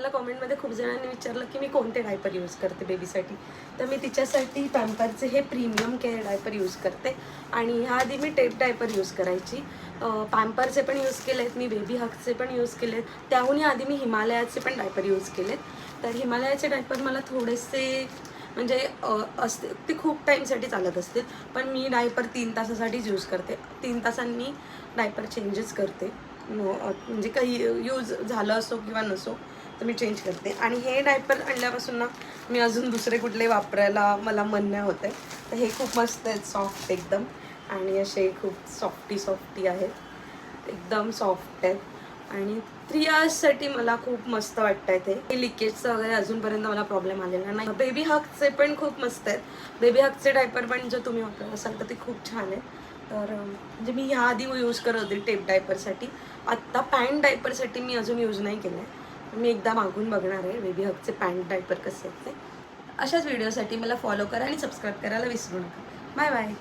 मला कमेंटमध्ये खूप जणांनी विचारलं की मी कोणते डायपर यूज करते बेबीसाठी. तर मी तिच्यासाठी पॅम्परचे हे प्रीमियम केअर डायपर यूज करते. आणि ह्याआधी मी टेप डायपर यूज करायची. पॅम्परचे पण यूज केलेत मी, बेबी हगचे पण यूज केलेत. त्याहूनही आधी मी हिमालयाचे पण डायपर यूज केलेत. तर हिमालयाचे डायपर मला थोडेसे म्हणजे असते ते खूप टाईमसाठी चालत असतील, पण मी डायपर 3 तासासाठीच यूज करते. 3 तासांनी डायपर चेंजच करते. म्हणजे काही यूज झालं असो किंवा नसो तर मी चेंज करते. आणि हे डायपर आणल्यापासून ना मी अजून दुसरे कुठले वापरायला मला मन नाही होत आहे. तर हे खूप मस्त आहेत, सॉफ्ट एकदम, आणि असे खूप सॉफ्टी आहेत, एकदम सॉफ्ट आहेत. आणि 3 आवर्ससाठी मला खूप मस्त वाटतं आहे ते. लिकेजचं वगैरे अजूनपर्यंत मला प्रॉब्लेम आलेला नाही. बेबी हगचे पण खूप मस्त आहेत. बेबी हगचे डायपर पण जर तुम्ही वापरत असाल तर ते खूप छान आहे. तर म्हणजे मी ह्याआधी यूज करत होते टेप डायपरसाठी. आत्ता पॅन्ट डायपरसाठी मी अजून यूज नाही केलं आहे. मी एकदा मागून बघणार आहे बेबी हगचे पॅन्ट डायपर कसे आहेत ते. अशाच व्हिडिओसाठी मला फॉलो करा आणि सबस्क्राईब करायला विसरू नका. Bye bye.